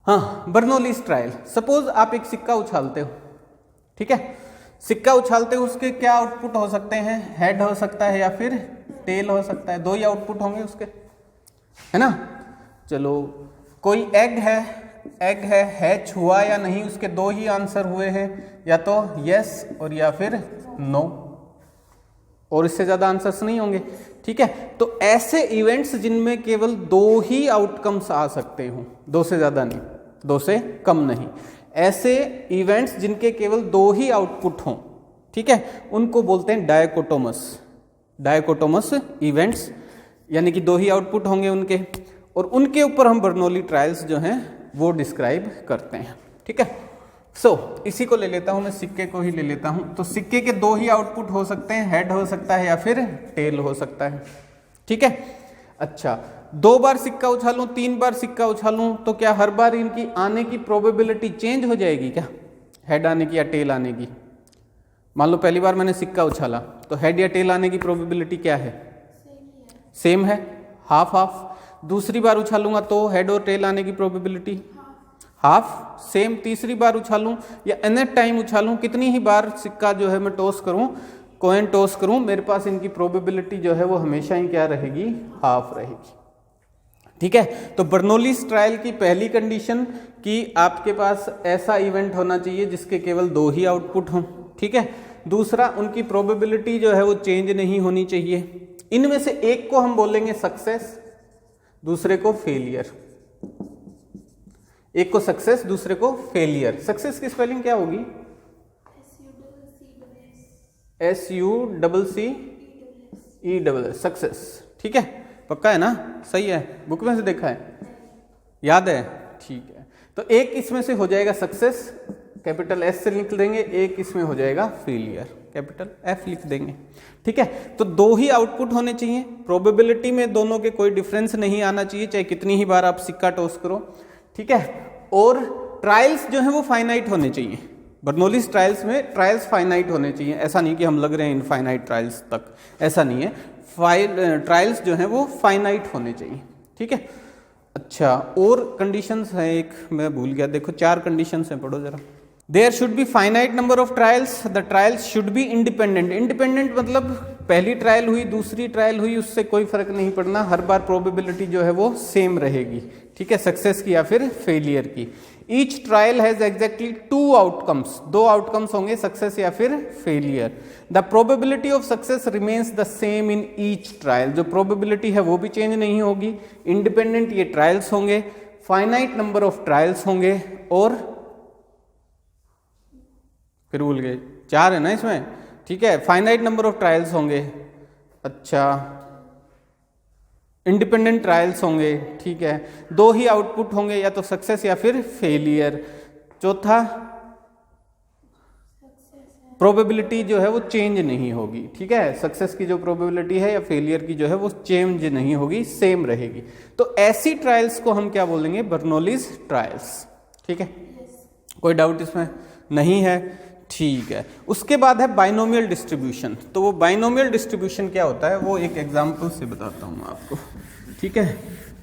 हाँ, Bernoulli's trial. Suppose आप एक सिक्का उछालते हो, ठीक है, सिक्का उछालते हो, उसके क्या आउटपुट हो सकते हैं? हेड हो सकता है या फिर टेल हो सकता है, दो ही आउटपुट होंगे उसके, है ना। चलो, कोई एग है, हैच हुआ या नहीं, उसके दो ही आंसर हुए हैं, या तो यस और या फिर नो, और इससे ज्यादा आंसर्स नहीं होंगे, ठीक है। तो ऐसे इवेंट्स जिनमें केवल दो ही आउटकम्स आ सकते हो, दो से ज्यादा नहीं, दो से कम नहीं, ऐसे इवेंट्स जिनके केवल दो ही आउटपुट हों, ठीक है, उनको बोलते हैं डायकोटोमस इवेंट्स, यानी कि दो ही आउटपुट होंगे उनके, और उनके ऊपर हम बर्नौली ट्रायल्स जो हैं वो डिस्क्राइब करते हैं, ठीक है। इसी को ले लेता हूं मैं, सिक्के को ही ले लेता हूं। तो सिक्के के दो ही आउटपुट हो सकते हैं, हेड हो सकता है या फिर टेल हो सकता है, ठीक है। अच्छा, दो बार सिक्का उछालूं, तीन बार सिक्का उछालूं, तो क्या हर बार इनकी आने की प्रोबेबिलिटी चेंज हो जाएगी क्या, हेड आने की या टेल आने की? मान लो पहली बार मैंने सिक्का उछाला, तो हेड या टेल आने की प्रोबेबिलिटी क्या है? सेम है, हाफ हाफ। दूसरी बार उछालूंगा तो हेड और टेल आने की प्रोबेबिलिटी हाफ, सेम। तीसरी बार उछालूं या एनी टाइम उछालूं, कितनी ही बार सिक्का जो है मैं टॉस करूं, कॉइन टॉस करूं, मेरे पास इनकी प्रोबेबिलिटी जो है वो हमेशा ही क्या रहेगी? हाफ रहेगी, ठीक है। तो बर्नौलीज ट्रायल की पहली कंडीशन कि आपके पास ऐसा इवेंट होना चाहिए जिसके केवल दो ही आउटपुट हों, ठीक है। दूसरा, उनकी प्रोबेबिलिटी जो है वो चेंज नहीं होनी चाहिए। इनमें से एक को हम बोलेंगे सक्सेस, दूसरे को फेलियर। एक को सक्सेस, दूसरे को फेलियर। सक्सेस की स्पेलिंग क्या होगी? SUCCESS, सक्सेस, ठीक है, पक्का है ना? सही है, बुक में से देखा है, याद है, ठीक है। तो एक इसमें से हो जाएगा सक्सेस, कैपिटल S से लिख देंगे, एक इसमें हो जाएगा फेलियर, कैपिटल F लिख देंगे, ठीक है। तो दो ही आउटपुट होने चाहिए, प्रोबेबिलिटी में दोनों के कोई डिफरेंस नहीं आना चाहिए, चाहे कितनी ही बार आप सिक्का टॉस करो, ठीक है। और ट्रायल्स जो है वो फाइनाइट होने चाहिए। बर्नौलीज ट्रायल्स में ट्रायल्स फाइनाइट होने चाहिए, ऐसा नहीं कि हम लग रहे हैं इनफाइनाइट ट्रायल्स तक, ऐसा नहीं है। ट्रायल्स जो है वो फाइनाइट होने चाहिए, ठीक है। अच्छा, और कंडीशंस है एक, मैं भूल गया, देखो 4 कंडीशंस हैं, पढ़ो जरा। There should be finite number of trials, the trials should be independent. Independent मतलब पहली ट्रायल हुई, दूसरी ट्रायल हुई, उससे कोई फर्क नहीं पड़ना, हर बार प्रोबेबिलिटी जो है वो सेम रहेगी, ठीक है, सक्सेस की या फिर फेलियर की। Each trial has exactly 2 outcomes, 2 outcomes होंगे, सक्सेस या फिर failure. The probability of success remains the same in each trial, जो प्रोबेबिलिटी है वो भी चेंज नहीं होगी। इंडिपेंडेंट ये ट्रायल्स होंगे, फाइनाइट नंबर ऑफ ट्रायल्स होंगे, और फिर भूल गए, 4 है ना इसमें, ठीक है, फाइनाइट नंबर ऑफ ट्रायल्स होंगे, अच्छा, इंडिपेंडेंट ट्रायल्स होंगे, ठीक है, 2 ही आउटपुट होंगे, या तो सक्सेस या फिर फेलियर। चौथा, प्रोबेबिलिटी जो है वो चेंज नहीं होगी, ठीक है, सक्सेस की जो प्रोबेबिलिटी है या फेलियर की जो है वो चेंज नहीं होगी, सेम रहेगी। तो ऐसी ट्रायल्स को हम क्या बोलेंगे? बर्नौलीज ट्रायल्स, ठीक है। कोई डाउट इसमें नहीं है, ठीक है। उसके बाद है बाइनोमियल डिस्ट्रीब्यूशन। तो वो बाइनोमियल डिस्ट्रीब्यूशन क्या होता है वो एक एग्जांपल से बताता हूँ आपको, ठीक है।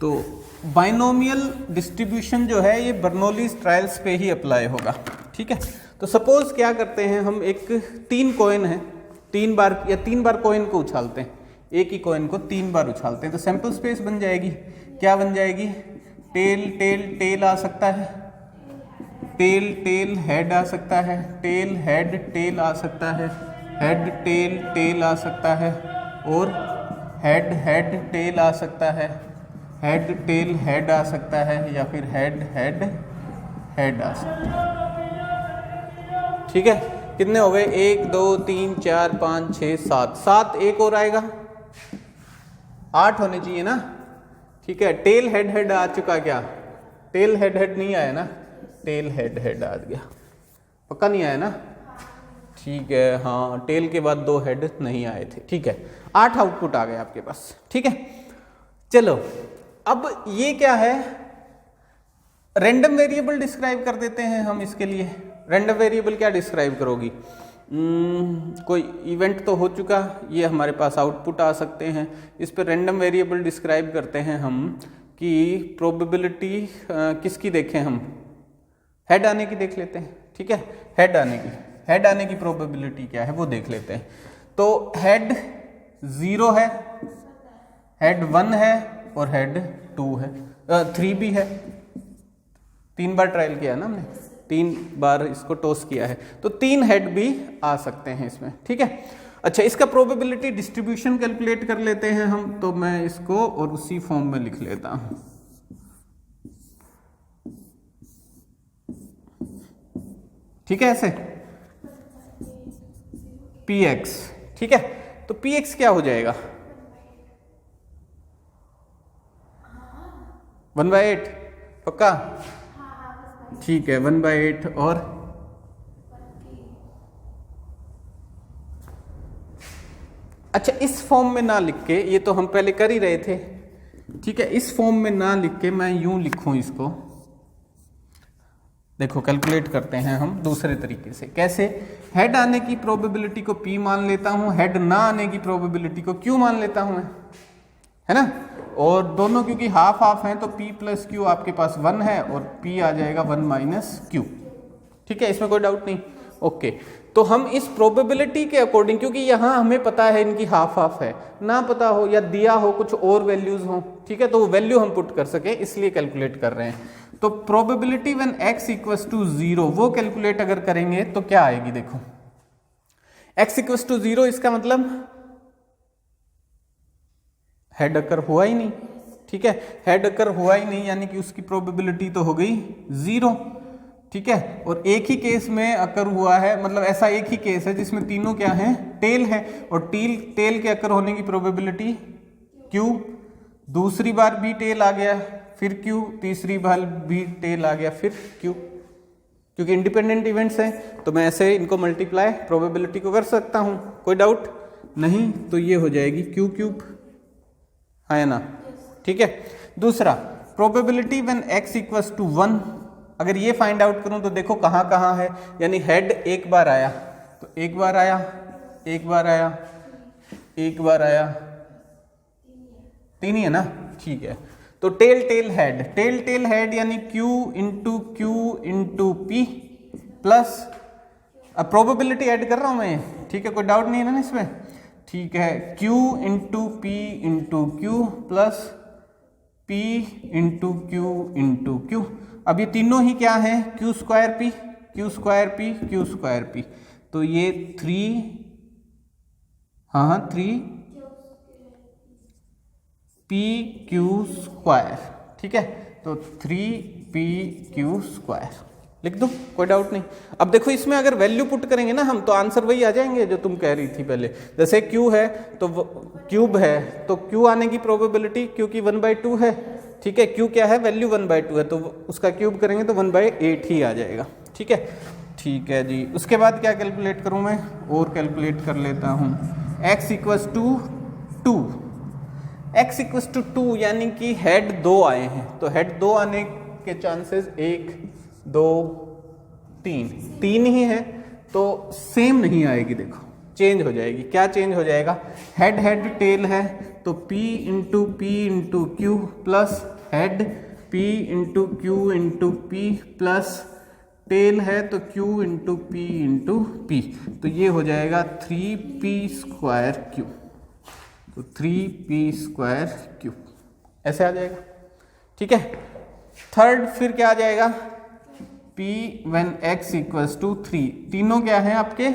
तो बाइनोमियल डिस्ट्रीब्यूशन जो है ये बर्नौलीज ट्रायल्स पे ही अप्लाई होगा, ठीक है। तो सपोज क्या करते हैं हम, एक 3 कॉइन है, 3 बार कॉइन को उछालते हैं, एक ही कॉइन को 3 बार उछालते हैं, तो सैंपल स्पेस बन जाएगी, क्या बन जाएगी? टेल टेल टेल आ सकता है, टेल टेल हेड आ सकता है, टेल हेड टेल आ सकता है, हेड टेल टेल आ सकता है, और हेड हेड टेल आ सकता है, हेड टेल हेड आ सकता है, या फिर हेड हेड हेड आ सकता है, ठीक है। कितने हो गए? 1 2 3 4 5 6 7, 7 एक और आएगा, 8 होने चाहिए ना, ठीक है। टेल हेड हेड आ चुका क्या? टेल हेड हेड नहीं आया ना, टेल हेड हेड आ गया, पक्का नहीं आया ना, ठीक है। हाँ, टेल के बाद 2 हेड नहीं आए थे, ठीक है। 8 आउटपुट आ गए आपके पास, ठीक है। चलो, अब ये क्या है? रैंडम वेरिएबल डिस्क्राइब कर देते हैं हम इसके लिए। रैंडम वेरिएबल क्या डिस्क्राइब करोगी? कोई इवेंट तो हो चुका, ये हमारे पास आउटपुट आ सकते हैं, इस पर रैंडम वेरिएबल डिस्क्राइब करते हैं हम कि प्रोबेबिलिटी किसकी देखें हम, हेड आने की देख लेते हैं, ठीक है। हेड आने की प्रोबेबिलिटी क्या है वो देख लेते हैं। तो हेड 0 है, हेड 1 है और हेड 2 है, 3 भी है। 3 बार ट्रायल किया ना हमने, 3 बार इसको टॉस किया है, तो 3 हेड भी आ सकते हैं इसमें, ठीक है। अच्छा, इसका प्रोबेबिलिटी डिस्ट्रीब्यूशन कैलकुलेट कर लेते हैं हम, तो मैं इसको और उसी फॉर्म में लिख लेता हूं। ठीक है, ऐसे px, ठीक है। तो px क्या हो जाएगा, 1/8 पक्का, ठीक है, 1/8 और अच्छा, इस फॉर्म में ना लिख के, ये तो हम पहले कर ही रहे थे, ठीक है। इस फॉर्म में ना लिख के मैं यूं लिखूं इसको, देखो कैलकुलेट करते हैं हम दूसरे तरीके से। कैसे, हेड आने की प्रोबेबिलिटी को p मान लेता हूं, हेड ना आने की प्रोबेबिलिटी को q मान लेता हूं, है ना। और दोनों क्योंकि हाफ हाफ हैं तो p प्लस q आपके पास 1 है और p आ जाएगा 1 माइनस q, ठीक है, इसमें कोई डाउट नहीं। ओके, तो हम इस प्रोबेबिलिटी के अकॉर्डिंग, क्योंकि यहाँ हमें पता है इनकी हाफ हाफ है, ना पता हो या दिया हो कुछ और वैल्यूज हो, ठीक है, तो वो वैल्यू हम पुट कर सके इसलिए कैलकुलेट कर रहे हैं। तो probability when x equals to 0 वो कैलकुलेट अगर करेंगे तो क्या आएगी, देखो x इक्वल्स टू 0 इसका मतलब हेड अकर हुआ ही नहीं, ठीक है, हेड अकर हुआ ही नहीं, यानी कि उसकी प्रोबेबिलिटी तो हो गई 0, ठीक है। और एक ही केस में अकर हुआ है, मतलब ऐसा एक ही केस है जिसमें तीनों क्या है, टेल है, और टेल के अकर होने की प्रोबेबिलिटी q, दूसरी बार भी टेल आ गया फिर q, तीसरी बार भी टेल आ गया फिर q, क्योंकि इंडिपेंडेंट इवेंट्स हैं तो मैं ऐसे इनको मल्टीप्लाई प्रोबेबिलिटी को कर सकता हूं, कोई डाउट नहीं। तो ये हो जाएगी q3, है ना, ठीक है। दूसरा, probability when x equals to 1, अगर ये फाइंड आउट करूं तो देखो कहां कहां है, यानी हेड एक बार आया तो एक बार आया, एक बार आया, एक बार आया, 3 ही है ना, ठीक है। तो टेल हेड यानी q इंटू p प्लस, अब प्रोबेबिलिटी ऐड कर रहा हूं मैं, ठीक है, कोई डाउट नहीं है ना इसमें, ठीक है, q into p into q plus p into q। अब ये तीनों ही क्या है, q स्क्वायर p, तो ये 3, हाँ 3 pq स्क्वायर, ठीक है, तो 3pq स्क्वायर लिख दो, कोई डाउट नहीं। अब देखो इसमें अगर वैल्यू पुट करेंगे ना हम तो आंसर वही आ जाएंगे जो तुम कह रही थी पहले, जैसे q है तो क्यूब है तो q आने की प्रोबेबिलिटी, क्योंकि 1/2 है, ठीक है, q क्या है, वैल्यू 1/2 है, तो उसका क्यूब करेंगे तो 1/8 ही आ जाएगा, ठीक है, ठीक है जी। उसके बाद क्या कैलकुलेट करूं मैं, और कैलकुलेट कर लेता हूं, x equals to 2, x equals to 2 यानी कि हेड 2 आए हैं, तो हेड 2 आने के चांसेस 1 2 3 ही है, तो सेम नहीं आएगी, देखो चेंज हो जाएगी। क्या चेंज हो जाएगा, हेड टेल है तो p into q plus head p into p plus tail है तो q इंटू p, तो ये हो जाएगा 3p स्क्वायर q, तो 3p स्क्वायर q ऐसे आ जाएगा, ठीक है। थर्ड फिर क्या आ जाएगा, p when x equals to 3, तीनों क्या है आपके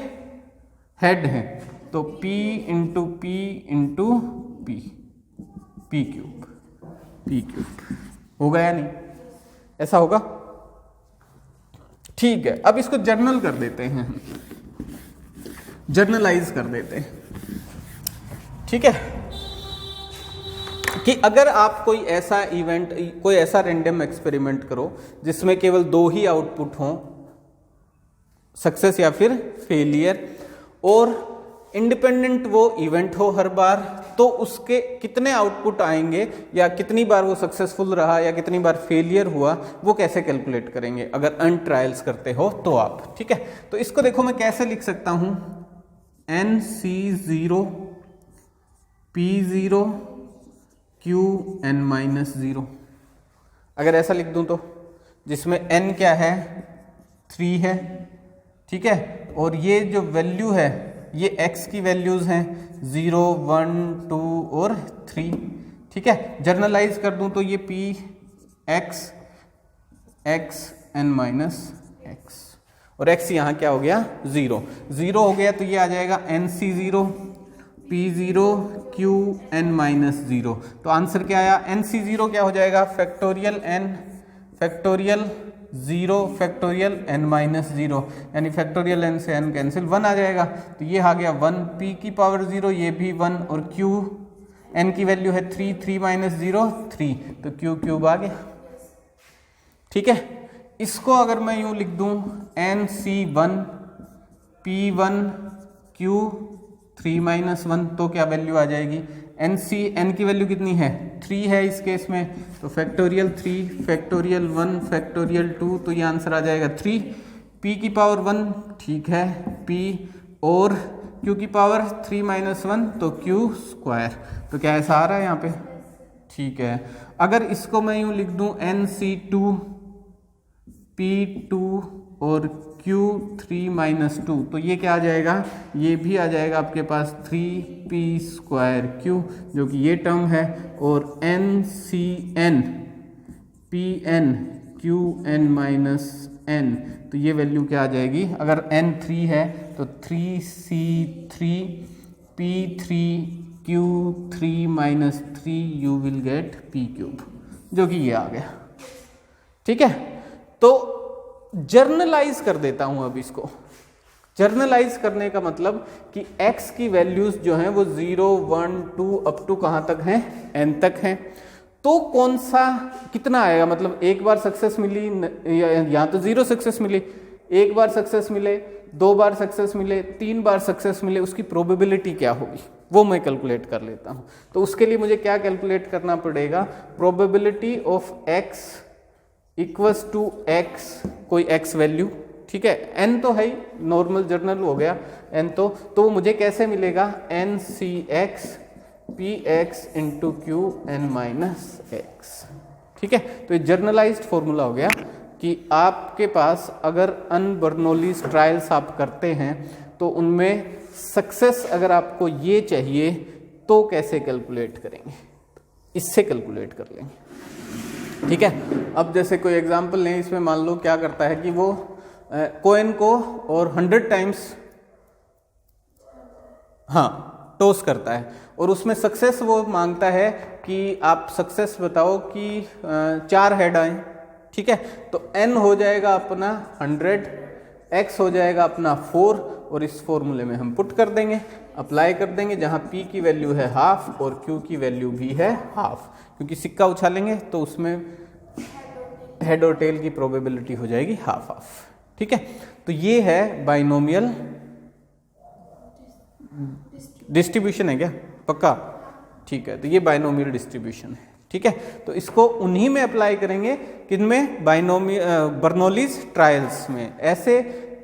हेड हैं, तो p इंटू p क्यूब होगा या नहीं, ऐसा होगा, ठीक है। अब इसको जर्नल कर देते हैं, जर्नलाइज कर देते हैं, ठीक है, कि अगर आप कोई ऐसा इवेंट, कोई ऐसा रैंडम एक्सपेरिमेंट करो जिसमें केवल 2 ही आउटपुट हों, सक्सेस या फिर फेलियर, और इंडिपेंडेंट वो इवेंट हो हर बार, तो उसके कितने आउटपुट आएंगे या कितनी बार वो सक्सेसफुल रहा या कितनी बार फेलियर हुआ, वो कैसे कैलकुलेट करेंगे अगर अन ट्रायल्स करते हो तो आप, ठीक है। तो इसको देखो मैं कैसे लिख सकता हूं, NC0 P0 Q n-0, अगर ऐसा लिख दूं तो, जिसमें n क्या है 3 है, ठीक है, और ये जो वैल्यू है ये x की वैल्यूज हैं 0, 1, 2 और 3, ठीक है। जर्नलाइज कर दूं तो ये p x x n minus x, और x यहाँ क्या हो गया 0, 0 हो गया तो ये आ जाएगा nc0 p0 q n minus 0। तो आंसर क्या आया, nc0 क्या हो जाएगा factorial n factorial 0 factorial n minus 0, यानी फैक्टोरियल n से n कैंसिल 1 आ जाएगा, तो ये आ गया 1, p की पावर 0 ये भी 1, और q n की वैल्यू है 3, 3 माइनस 0 3, तो q क्यूब आ गया, ठीक है। इसको अगर मैं यूं लिख दूं nc1 p1 q 3 माइनस 1, तो क्या वैल्यू आ जाएगी, n की वैल्यू कितनी है 3 है इस केस में, तो फैक्टोरियल 3 फैक्टोरियल 1 फैक्टोरियल 2, तो ये आंसर आ जाएगा 3, p की पावर 1, ठीक है, p और q की पावर 3 माइनस 1 तो q स्क्वायर, तो क्या ऐसा आ रहा है यहाँ पे, ठीक है। अगर इसको मैं यूं लिख दूं nc2 p2 और q3 माइनस 2, तो ये क्या आ जाएगा, ये भी आ जाएगा आपके पास 3p स्क्वायर q, जो कि ये टर्म है, और ncn pn qn minus n, तो ये वैल्यू क्या आ जाएगी, अगर n 3 है तो 3c3 p3 q3 minus 3 you will get p cube, जो कि ये आ गया, ठीक है। तो जर्नलाइज कर देता हूं, अब इसको जर्नलाइज करने का मतलब कि x की वैल्यूज जो हैं वो 0, 1, 2 अप टू कहां तक हैं, n तक हैं, तो कौन सा कितना आएगा, मतलब एक बार सक्सेस मिली या तो 0 सक्सेस मिली, एक बार सक्सेस मिले, 2 बार सक्सेस मिले, 3 बार सक्सेस मिले, उसकी प्रोबेबिलिटी क्या होगी वो मैं कैलकुलेट कर लेता हूं। तो उसके लिए मुझे क्या कैलकुलेट करना पड़ेगा, probability of x equals to x, कोई x वैल्यू, ठीक है, n तो है ही, नॉर्मल जर्नल हो गया n, तो मुझे कैसे मिलेगा ncx px into Q n minus x, ठीक है। तो ये जर्नलाइज्ड फॉर्मूला हो गया कि आपके पास अगर अनबर्नौलीज ट्रायल्स आप करते हैं तो उनमें सक्सेस अगर आपको ये चाहिए तो कैसे कैलकुलेट करेंगे, इससे कैलकुलेट कर लेंगे, ठीक है। अब जैसे कोई एग्जांपल लें, इसमें मान लो क्या करता है कि वो कॉइन को और 100 टाइम्स टॉस करता है, और उसमें सक्सेस वो मांगता है कि आप सक्सेस बताओ कि 4 हेड आए, ठीक है। तो n हो जाएगा अपना 100, x हो जाएगा अपना 4, और इस फॉर्मूले में हम पुट कर देंगे, अप्लाई कर देंगे, जहां p की वैल्यू है हाफ और q की वैल्यू भी है हाफ, क्योंकि सिक्का उछालेंगे तो उसमें हेड और टेल की प्रोबेबिलिटी हो जाएगी हाफ हाफ, ठीक है। तो ये है बाइनोमियल डिस्ट्रीब्यूशन है क्या, पक्का, ठीक है। तो ये बाइनोमियल डिस्ट्रीब्यूशन है, ठीक है। तो इसको उन्हीं में अप्लाई करेंगे, किनमें, बर्नौलीज ट्रायल्स में,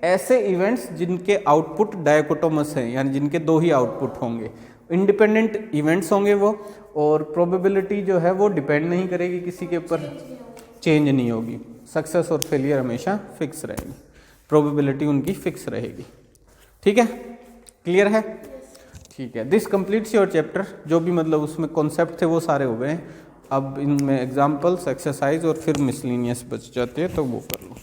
ऐसे इवेंट्स जिनके आउटपुट डायकोटोमस है, यानी जिनके 2 ही आउटपुट होंगे, इंडिपेंडेंट इवेंट्स होंगे वो, और प्रोबेबिलिटी जो है वो डिपेंड नहीं करेगी किसी के ऊपर, चेंज नहीं होगी, सक्सेस और फेलियर हमेशा फिक्स रहेगी, प्रोबेबिलिटी उनकी फिक्स रहेगी, ठीक है, क्लियर है, ठीक है। दिस कंप्लीट्स योर चैप्टर, जो भी मतलब उसमें कॉन्सेप्ट थे वो सारे हो गए। अब इनमें एग्जांपल्स, एक्सरसाइज और फिर मिसलिनियस बच जाते हैं, तो वो कर लो।